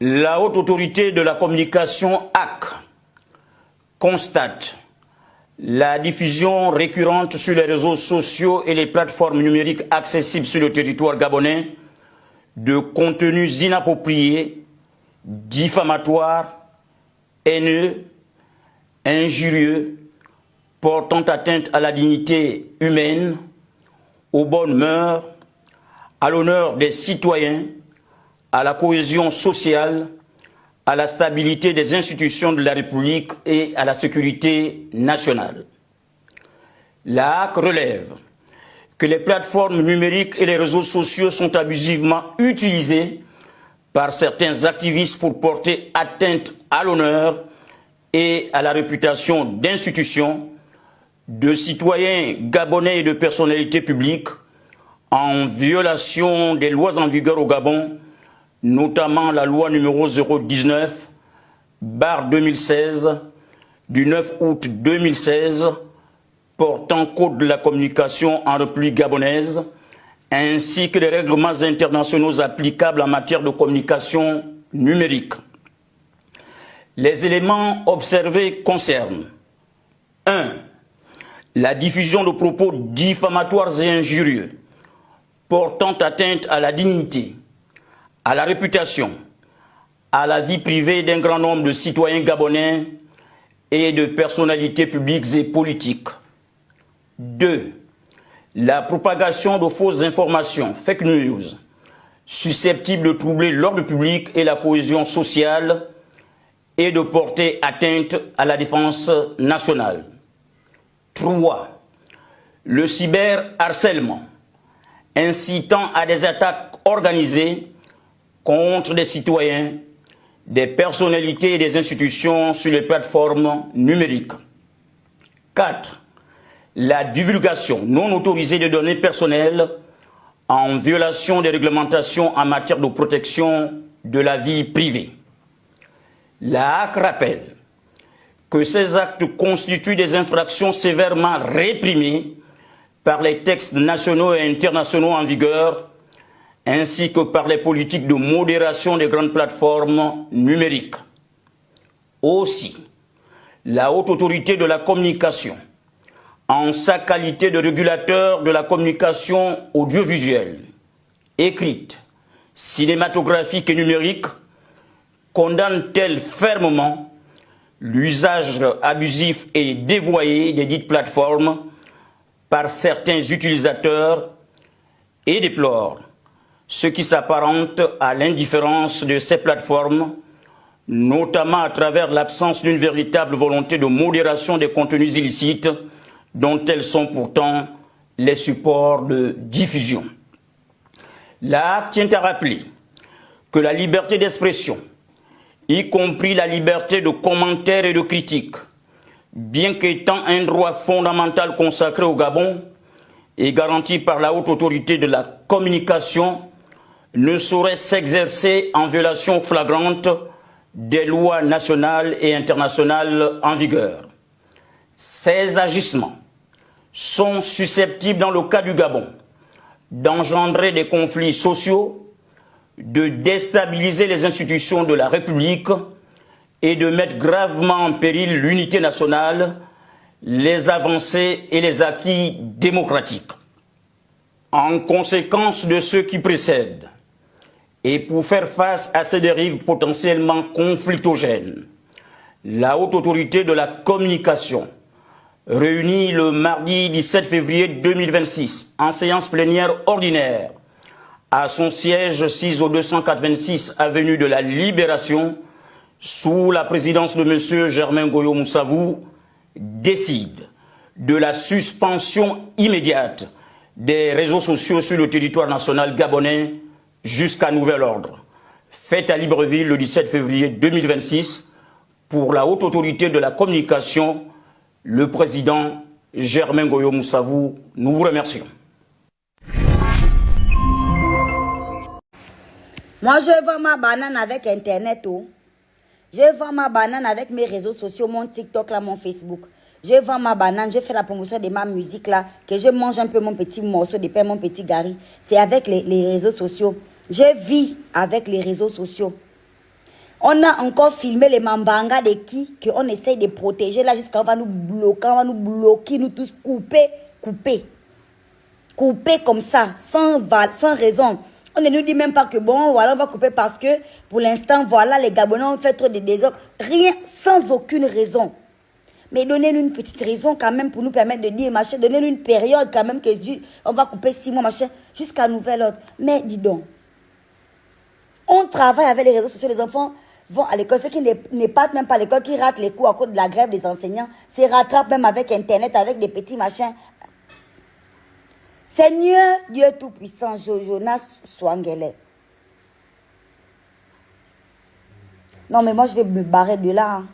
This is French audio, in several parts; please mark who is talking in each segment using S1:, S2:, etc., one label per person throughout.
S1: La Haute Autorité de la Communication HAC constate la diffusion récurrente sur les réseaux sociaux et les plateformes numériques accessibles sur le territoire gabonais de contenus inappropriés, diffamatoires, haineux, injurieux, portant atteinte à la dignité humaine, aux bonnes mœurs, à l'honneur des citoyens, à la cohésion sociale, à la stabilité des institutions de la République et à la sécurité nationale. La HAC relève que les plateformes numériques et les réseaux sociaux sont abusivement utilisés par certains activistes pour porter atteinte à l'honneur et à la réputation d'institutions, de citoyens gabonais et de personnalités publiques en violation des lois en vigueur au Gabon, notamment la loi numéro 019/2016 du 9 août 2016 portant code de la communication en République gabonaise, ainsi que les règlements internationaux applicables en matière de communication numérique. Les éléments observés concernent 1. La diffusion de propos diffamatoires et injurieux portant atteinte à la dignité, à la réputation, à la vie privée d'un grand nombre de citoyens gabonais et de personnalités publiques et politiques. 2. La propagation de fausses informations, fake news, susceptibles de troubler l'ordre public et la cohésion sociale et de porter atteinte à la défense nationale. 3. Le cyberharcèlement, incitant à des attaques organisées contre des citoyens, des personnalités et des institutions sur les plateformes numériques. 4. La divulgation non autorisée de données personnelles en violation des réglementations en matière de protection de la vie privée. La HAC rappelle que ces actes constituent des infractions sévèrement réprimées par les textes nationaux et internationaux en vigueur, ainsi que par les politiques de modération des grandes plateformes numériques. Aussi, la Haute Autorité de la Communication, en sa qualité de régulateur de la communication audiovisuelle, écrite, cinématographique et numérique, condamne-t-elle fermement l'usage abusif et dévoyé des dites plateformes par certains utilisateurs et déplore ce qui s'apparente à l'indifférence de ces plateformes, notamment à travers l'absence d'une véritable volonté de modération des contenus illicites dont elles sont pourtant les supports de diffusion. La HAC tient à rappeler que la liberté d'expression, y compris la liberté de commentaire et de critique, bien qu'étant un droit fondamental consacré au Gabon et garanti par la Haute Autorité de la Communication, ne saurait s'exercer en violation flagrante des lois nationales et internationales en vigueur. Ces agissements sont susceptibles, dans le cas du Gabon, d'engendrer des conflits sociaux, de déstabiliser les institutions de la République et de mettre gravement en péril l'unité nationale, les avancées et les acquis démocratiques. En conséquence de ce qui précède, et pour faire face à ces dérives potentiellement conflictogènes, la Haute Autorité de la Communication, réunie le mardi 17 février 2026 en séance plénière ordinaire à son siège 6 au 286 avenue de la Libération, sous la présidence de M. Germain Goyo Moussavou, décide de la suspension immédiate des réseaux sociaux sur le territoire national gabonais jusqu'à nouvel ordre. Faite à Libreville le 17 février 2026 pour la Haute Autorité de la Communication, le président Germain Goyo Moussavou. Nous vous remercions.
S2: Moi, je vends ma banane avec Internet. Oh. Je vends ma banane avec mes réseaux sociaux, mon TikTok, là, mon Facebook. Je vends ma banane, je fais la promotion de ma musique, là, que je mange un peu mon petit morceau de pain, mon petit gari. C'est avec les réseaux sociaux. Je vis avec les réseaux sociaux. On a encore filmé les mambangas de qui qu'on essaye de protéger là jusqu'à on va nous bloquer, nous tous couper comme ça, sans raison. On ne nous dit même pas que bon, voilà, on va couper parce que pour l'instant, voilà, les Gabonais ont fait trop de désordre. Rien, sans aucune raison. Mais donnez-nous une petite raison quand même pour nous permettre de dire, machin, donnez-nous une période quand même que on va couper 6 mois, machin, jusqu'à nouvel ordre. Mais dis donc, on travaille avec les réseaux sociaux, les enfants vont à l'école, ceux qui ne partent même pas à l'école, qui ratent les cours à cause de la grève des enseignants, se rattrapent même avec Internet, avec des petits machins. Seigneur Dieu Tout-Puissant, Jonas Swangele. Non, mais moi, je vais me barrer de là. Hein.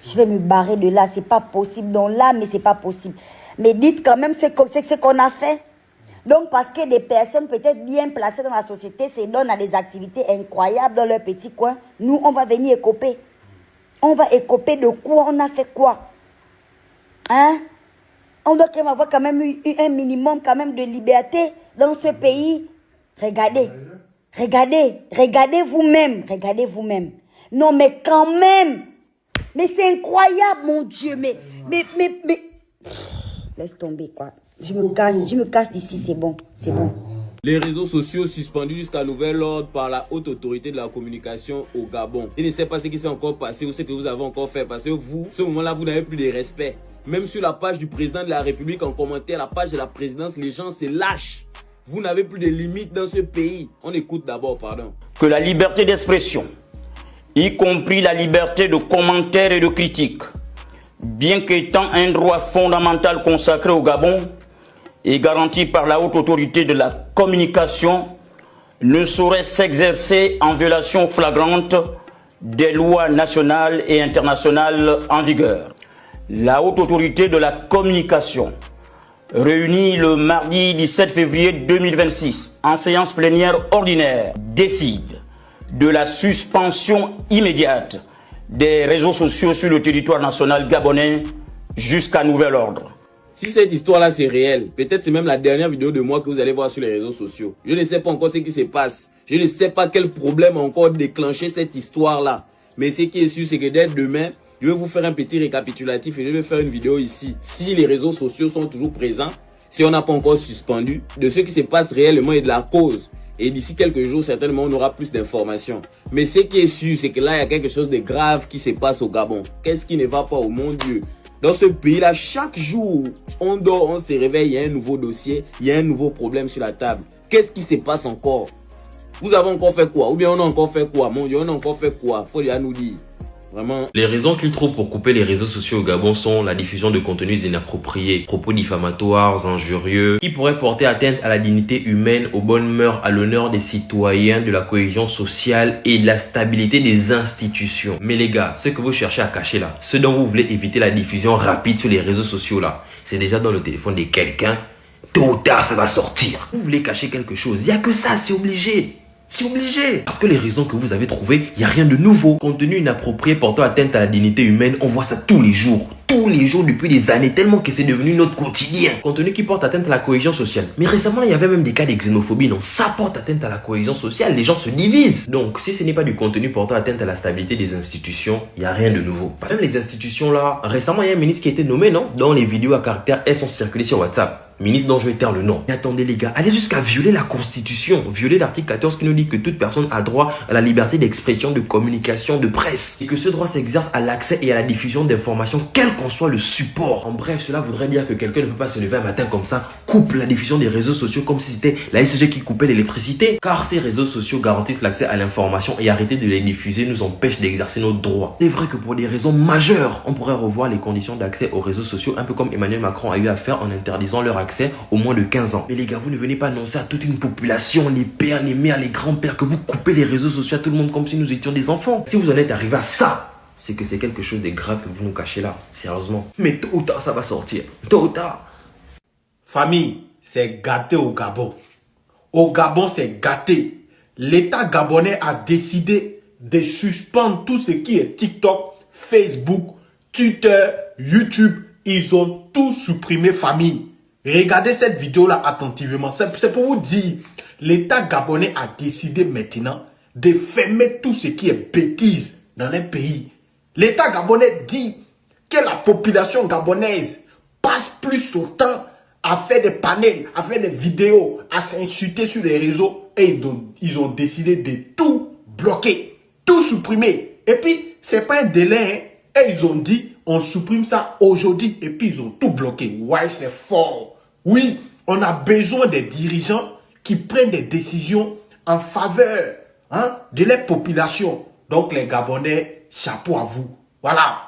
S2: Je vais me barrer de là. C'est pas possible. Donc là, mais c'est pas possible. Mais dites quand même ce qu'on a fait. Donc, parce que des personnes peut-être bien placées dans la société se donnent à des activités incroyables dans leur petit coin, nous, on va venir écoper. On va écoper de quoi? On a fait quoi? Hein? On doit quand même avoir quand même un minimum quand même de liberté dans ce pays. Regardez. Regardez vous-même. Regardez vous-même. Non, mais quand même. Mais c'est incroyable, mon Dieu. Mais. Laisse tomber, quoi. Je me casse d'ici, c'est bon. C'est bon.
S3: Les réseaux sociaux suspendus jusqu'à nouvel ordre par la haute autorité de la communication au Gabon. Je ne sais pas ce qui s'est encore passé ou ce que vous avez encore fait parce que vous, ce moment-là, vous n'avez plus de respect. Même sur la page du président de la République, en commentaire, la page de la présidence, les gens se lâchent. Vous n'avez plus de limites dans ce pays. On écoute d'abord, pardon.
S1: Que la liberté d'expression, y compris la liberté de commentaire et de critique, bien qu'étant un droit fondamental consacré au Gabon et garanti par la haute autorité de la communication, ne saurait s'exercer en violation flagrante des lois nationales et internationales en vigueur. La haute autorité de la communication, réunie le mardi 17 février 2026 en séance plénière ordinaire, décide de la suspension immédiate des réseaux sociaux sur le territoire national gabonais jusqu'à nouvel ordre.
S3: Si cette histoire-là c'est réel, peut-être c'est même la dernière vidéo de moi que vous allez voir sur les réseaux sociaux. Je ne sais pas encore ce qui se passe. Je ne sais pas quel problème a encore déclenché cette histoire-là. Mais ce qui est sûr, c'est que dès demain, je vais vous faire un petit récapitulatif et je vais faire une vidéo ici. Si les réseaux sociaux sont toujours présents, si on n'a pas encore suspendu, de ce qui se passe réellement et de la cause. Et d'ici quelques jours, certainement, on aura plus d'informations. Mais ce qui est sûr, c'est que là, il y a quelque chose de grave qui se passe au Gabon. Qu'est-ce qui ne va pas, oh mon Dieu? Dans ce pays-là, chaque jour, on dort, on se réveille, il y a un nouveau dossier, il y a un nouveau problème sur la table. Qu'est-ce qui se passe encore? Vous avez encore fait quoi? Ou bien on a encore fait quoi? Mon Dieu, on a encore fait quoi? Faut déjà nous dire. Vraiment.
S4: Les raisons qu'il trouve pour couper les réseaux sociaux au Gabon sont la diffusion de contenus inappropriés, propos diffamatoires, injurieux, qui pourraient porter atteinte à la dignité humaine, aux bonnes mœurs, à l'honneur des citoyens, de la cohésion sociale et de la stabilité des institutions. Mais les gars, ce que vous cherchez à cacher là, ce dont vous voulez éviter la diffusion rapide sur les réseaux sociaux là, c'est déjà dans le téléphone de quelqu'un. Tôt ou tard, ça va sortir. Vous voulez cacher quelque chose, il n'y a que ça, c'est obligé. C'est obligé. Parce que les raisons que vous avez trouvées, il n'y a rien de nouveau. Contenu inapproprié portant atteinte à la dignité humaine, on voit ça tous les jours. Tous les jours depuis des années, tellement que c'est devenu notre quotidien. Contenu qui porte atteinte à la cohésion sociale. Mais récemment, il y avait même des cas de xénophobie, non? Ça porte atteinte à la cohésion sociale, les gens se divisent. Donc, si ce n'est pas du contenu portant atteinte à la stabilité des institutions, il n'y a rien de nouveau. Même les institutions là, récemment, il y a un ministre qui a été nommé, non? Dont les vidéos à caractère S sont circulées sur WhatsApp. Ministre dont je vais taire le nom. Mais attendez les gars, allez jusqu'à violer la Constitution, violer l'article 14 qui nous dit que toute personne a droit à la liberté d'expression, de communication, de presse. Et que ce droit s'exerce à l'accès et à la diffusion d'informations, quel qu'en soit le support. En bref, cela voudrait dire que quelqu'un ne peut pas se lever un matin comme ça, coupe la diffusion des réseaux sociaux comme si c'était la SG qui coupait l'électricité. Car ces réseaux sociaux garantissent l'accès à l'information et arrêter de les diffuser nous empêche d'exercer nos droits. C'est vrai que pour des raisons majeures, on pourrait revoir les conditions d'accès aux réseaux sociaux, un peu comme Emmanuel Macron a eu à faire en interdisant leur accès au moins de 15 ans. Mais les gars, vous ne venez pas annoncer à toute une population, les pères, les mères, les grands-pères, que vous coupez les réseaux sociaux à tout le monde comme si nous étions des enfants. Si vous en êtes arrivé à ça, c'est que c'est quelque chose de grave que vous nous cachez là, sérieusement. Mais tôt ou tard, ça va sortir. Tôt ou tard.
S5: Famille, c'est gâté au Gabon. Au Gabon, c'est gâté. L'État gabonais a décidé de suspendre tout ce qui est TikTok, Facebook, Twitter, YouTube. Ils ont tout supprimé, famille. Regardez cette vidéo-là attentivement. C'est pour vous dire, l'État gabonais a décidé maintenant de fermer tout ce qui est bêtise dans un pays. L'État gabonais dit que la population gabonaise passe plus son temps à faire des panels, à faire des vidéos, à s'insulter sur les réseaux et ils ont décidé de tout bloquer, tout supprimer. Et puis, c'est pas un délai, hein. Et ils ont dit, on supprime ça aujourd'hui. Et puis, ils ont tout bloqué. Ouais, c'est fort. Oui, on a besoin des dirigeants qui prennent des décisions en faveur, hein, de la population. Donc, les Gabonais, chapeau à vous. Voilà.